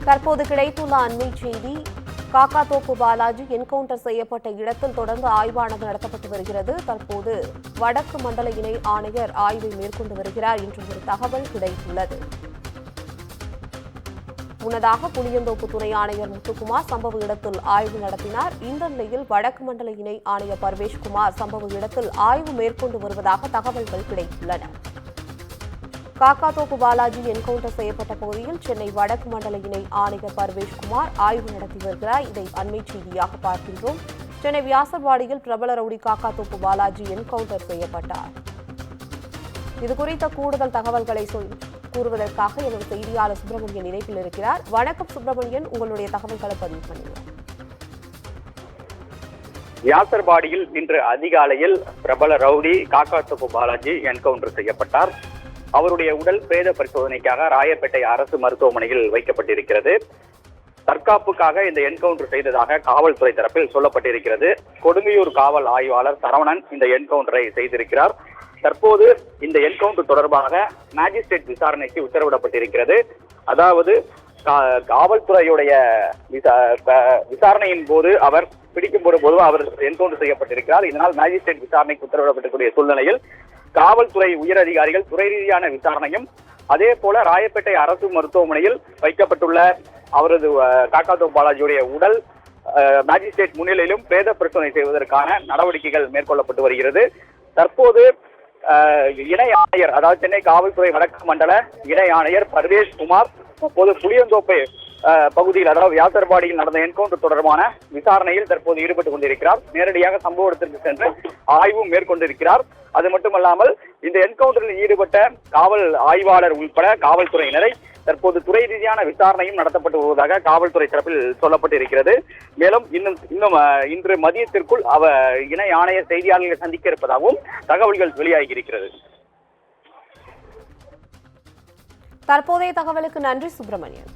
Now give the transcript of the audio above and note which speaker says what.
Speaker 1: தற்போது கிடைத்துள்ள அண்மை செய்தி, காக்காத்தோப்பு பாலாஜி என்கவுண்டர் செய்யப்பட்ட இடத்தில் தொடர்ந்து ஆய்வானது நடத்தப்பட்டு வருகிறது. தற்போது வடக்கு மண்டல இணை ஆணையர் ஆய்வை மேற்கொண்டு வருகிறார் என்ற ஒரு தகவல் கிடைத்துள்ளது. முன்னதாக புளியந்தோப்பு துணை ஆணையர் முத்துக்குமார் சம்பவ இடத்தில் ஆய்வு நடத்தினார். இந்த நிலையில் வடக்கு மண்டல இணை ஆணையர் பர்வேஷ்குமார் சம்பவ இடத்தில் ஆய்வு மேற்கொண்டு வருவதாக தகவல்கள் கிடைத்துள்ளன. காக்காத்தோப்பு பாலாஜி என்கவுண்டர் செய்யப்பட்ட பகுதியில் சென்னை வடக்கு மண்டல இணை ஆணையர் பர்வேஷ்குமார் ஆய்வு நடத்தி வருகிறார். இதை அண்மை செய்தியாக பார்க்கின்றோம். சென்னை வியாசர்பாடியில் பிரபல ரவுடி காக்காத்தோப்பு பாலாஜி என்கவுண்டர் செய்யப்பட்டார். இதுகுறித்த கூடுதல் தகவல்களை கூறுவதற்காக எனது செய்தியாளர் சுப்பிரமணியன் இணைப்பில் இருக்கிறார். வணக்கம் சுப்பிரமணியன், உங்களுடைய தகவல்களை பதிவு பண்ணுங்க.
Speaker 2: வியாசர்பாடியில் இன்று அதிகாலையில் பிரபல ரவுடி காக்காத்தோப்பு பாலாஜி என்கவுண்டர் செய்யப்பட்டார். அவருடைய உடல் பிரேத பரிசோதனைக்காக ராயப்பேட்டை அரசு மருத்துவமனையில் வைக்கப்பட்டிருக்கிறது. தற்காப்புக்காக இந்த என்கவுண்டர் செய்ததாக காவல்துறை தரப்பில் சொல்லப்பட்டிருக்கிறது. கொடுங்கையூர் காவல் ஆய்வாளர் சரவணன் இந்த என்கவுண்டரை செய்திருக்கிறார். தற்போது இந்த என்கவுண்டர் தொடர்பாக மேஜிஸ்ட்ரேட் விசாரணைக்கு உத்தரவிடப்பட்டிருக்கிறது. அதாவது காவல்துறையுடைய விசாரணையின் போது அவர் பிடிக்கப்படும் போது அவர் என்கவுண்டர் செய்யப்பட்டிருக்கிறார். இதனால் மேஜிஸ்ட்ரேட் விசாரணைக்கு உத்தரவிடப்பட்டிருக்கிற சூழ்நிலையில் காவல்துறை உயர் அதிகாரிகள் துறை ரீதியான விசாரணையும், அதே போல ராயப்பேட்டை அரசு மருத்துவமனையில் வைக்கப்பட்டுள்ள அவரது காக்காத்தோப்பு பாலாஜியுடைய உடல் மேஜிஸ்ட்ரேட் முன்னிலையிலும் பிரேத பரிசோதனை செய்வதற்கான நடவடிக்கைகள் மேற்கொள்ளப்பட்டு வருகிறது. தற்போது இணை ஆணையர், அதாவது சென்னை காவல்துறை வடக்கு மண்டல இணை ஆணையர் பர்வேஷ்குமார் தற்போது புளியந்தோப்பை பகுதியில், அதாவது வியாசர்பாடியில் நடந்த என்கவுண்டர் தொடர்பான விசாரணையில் தற்போது ஈடுபட்டுக் கொண்டிருக்கிறார். நேரடியாக சம்பவ இடத்திற்கு சென்று ஆய்வும் மேற்கொண்டிருக்கிறார். அது மட்டுமல்லாமல் இந்த என்கவுண்டரில் ஈடுபட்ட காவல் ஆய்வாளர் உள்பட காவல்துறையினரை தற்போது துறை ரீதியான விசாரணையும் நடத்தப்பட்டு வருவதாக காவல்துறை தரப்பில் சொல்லப்பட்டிருக்கிறது. மேலும் இன்று மதியத்திற்குள் இணை ஆணையர் செய்தியாளர்களை சந்திக்க இருப்பதாகவும் தகவல்கள் வெளியாகி இருக்கிறது.
Speaker 1: தற்போதைய தகவலுக்கு நன்றி சுப்பிரமணியன்.